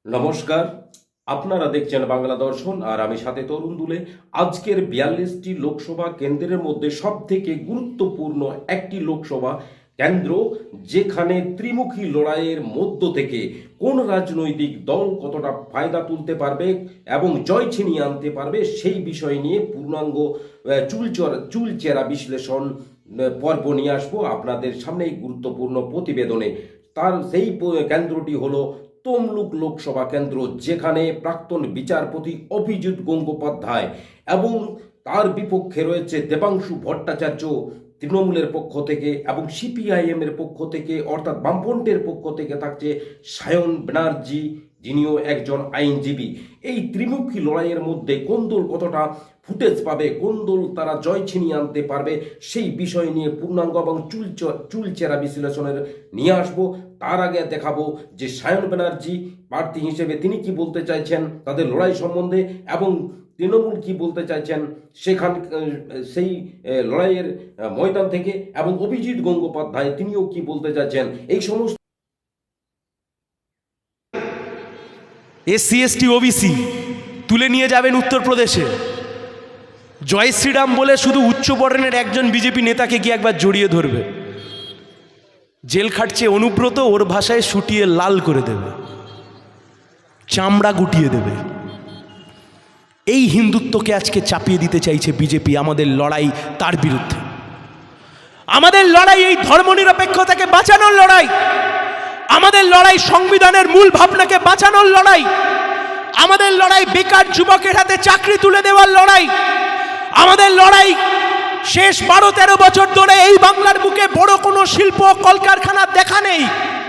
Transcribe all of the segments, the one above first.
নমস্কার, আপনারা দেখছেন বাংলা দর্শন আর আমি সাথে তরুণ দুলে। আজকের 42টি লোকসভা কেন্দ্রের মধ্যে সবথেকে গুরুত্বপূর্ণ একটি লোকসভা কেন্দ্র, যেখানে ত্রিমুখী লড়াইয়ের মধ্য থেকে কোন রাজনৈতিক দল কতটা ফায়দা তুলতে পারবে এবং জয় ছিনিয়ে আনতে পারবে সেই বিষয় নিয়ে পূর্ণাঙ্গ চুলচেরা বিশ্লেষণ পর্ব নিয়ে আসবো আপনাদের সামনে এই গুরুত্বপূর্ণ প্রতিবেদনে। সেই কেন্দ্রটি হলো তমলুক লোকসভা কেন্দ্র, যেখানে প্রাক্তন বিচারপতি অভিজিৎ গঙ্গোপাধ্যায় এবং তার বিপক্ষে রয়েছে দেবাংশু ভট্টাচার্য তৃণমূলের পক্ষ থেকে, এবং সিপিআইএম এর পক্ষ থেকে অর্থাৎ বামফ্রন্টের পক্ষ থেকে থাকছে সায়ন ব্যানার্জি, যিনিও একজন আইনজীবী। এই ত্রিমুখী লড়াইয়ের মধ্যে কোন দল কতটা ফুটেজ পাবে, কোন দল তারা জয় ছিনিয়ে আনতে পারবে, সেই বিষয় নিয়ে পূর্ণাঙ্গ এবং চুলচেরা বিশ্লেষণের নিয়ে আসবো। তার আগে দেখাবো যে সায়ন ব্যানার্জি প্রার্থী হিসেবে তিনি কি বলতে চাইছেন তাদের লড়াই সম্বন্ধে, এবং তৃণমূল কি বলতে চাইছেন সেই লড়াইয়ের ময়দান থেকে, এবং অভিজিৎ গঙ্গোপাধ্যায় তিনিও কি বলতে চাইছেন। এই সমস্ত এসসি এসটি ওবিসি তুলে নিয়ে যাবেন উত্তরপ্রদেশে। জয় শ্রীরাম বলে শুধু উচ্চ বর্ণের একজন বিজেপি নেতাকে গিয়ে একবার জড়িয়ে ধরবে। জেল খাটছে অনুব্রত, ওর ভাষায় শুটিয়ে লাল করে দেবে, চামড়া গুটিয়ে দেবে। এই হিন্দুত্বকে আজকে চাপিয়ে দিতে চাইছে বিজেপি। আমাদের লড়াই তার বিরুদ্ধে, আমাদের লড়াই এই ধর্মনিরপেক্ষতাকে বাঁচানোর লড়াই, আমাদের লড়াই সংবিধানের মূল ভাবনাকে বাঁচানোর লড়াই, আমাদের লড়াই বেকার যুবকের হাতে চাকরি তুলে দেওয়ার লড়াই, আমাদের লড়াই শেষ 12-13 বছর ধরে এই বাংলার বুকে বড় কোনো শিল্প কলকারখানা দেখা নেই।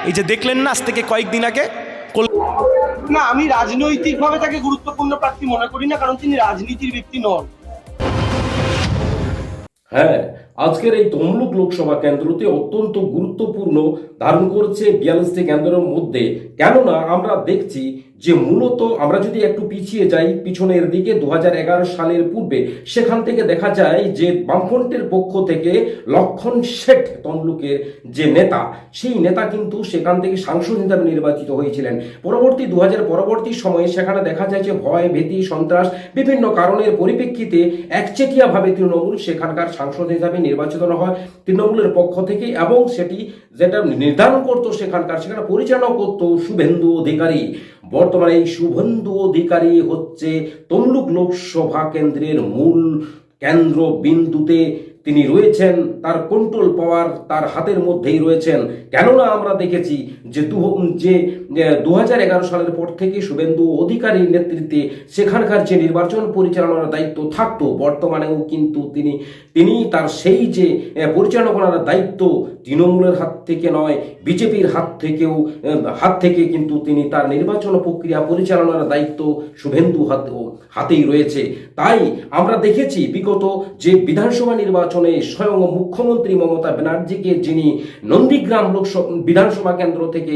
এই যে দেখলেন না আজ থেকে কয়েকদিন আগে, না, আমি রাজনৈতিকভাবে তাকে গুরুত্বপূর্ণ প্রার্থী মনে করি না, কারণ তিনি রাজনীতির ব্যক্তি নন। হ্যাঁ, আজকের এই তমলুক লোকসভা কেন্দ্রটি অত্যন্ত গুরুত্বপূর্ণ ধারণ করছে 42টি কেন্দ্রের মধ্যে। কেননা আমরা দেখছি যে মূলত আমরা যদি একটু পিছিয়ে যাই পিছনের দিকে 2011 সালের পূর্বে, সেখান থেকে দেখা যায় যে বামফ্রন্টের পক্ষ থেকে লক্ষণ শেঠ তমলুকের যে নেতা, সেই নেতা কিন্তু সেখান থেকে সাংসদ হিসেবে নির্বাচিত হয়েছিলেন। পরবর্তী সময়ে সেখানে দেখা যায় যে ভয় ভীতি সন্ত্রাস বিভিন্ন কারণের পরিপ্রেক্ষিতে একচেটিয়াভাবে তৃণমূল সেখানকার সাংসদ হিসাবে নির্বাচিত হয় তৃণমূলের পক্ষ থেকে, এবং সেটি যেটা নির্ধারণ করতো সেখানে পরিচালনা করতো শুভেন্দু অধিকারী। বর্তমানে এই শুভেন্দু অধিকারী হচ্ছে তমলুক লোকসভা কেন্দ্রের মূল কেন্দ্র বিন্দুতে তিনি রয়েছেন, তার কন্ট্রোল পাওয়ার তার হাতের মধ্যেই রয়েছেন। কেননা আমরা দেখেছি যে 2011 সালের পর থেকে শুভেন্দু অধিকারীর নেতৃত্বে সেখানকার যে নির্বাচন পরিচালনার দায়িত্ব থাকতো, বর্তমানেও কিন্তু তিনি তার সেই যে পরিচালনা করার দায়িত্ব তৃণমূলের হাত থেকে নয়, বিজেপির হাত থেকে কিন্তু তিনি তার নির্বাচন প্রক্রিয়া পরিচালনার দায়িত্ব শুভেন্দু হাতেই রয়েছে। তাই আমরা দেখেছি বিগত যে বিধানসভা নির্বাচনে স্বয়ং মুখ্যমন্ত্রী মমতা ব্যানার্জিকে যিনি নন্দীগ্রাম বিধানসভা কেন্দ্র থেকে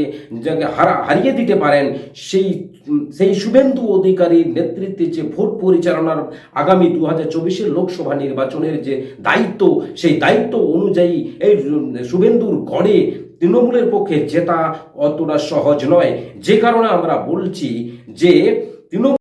হারিয়ে দিতে পারেন, সেই শুভেন্দু অধিকারীর নেতৃত্বে যে ভোট পরিচালনার আগামী 2024 লোকসভা নির্বাচনের যে দায়িত্ব, সেই দায়িত্ব অনুযায়ী এই শুভেন্দুর গড়ে তৃণমূলের পক্ষে জেতা অতটা সহজ নয়। যে কারণে আমরা বলছি যে তৃণমূল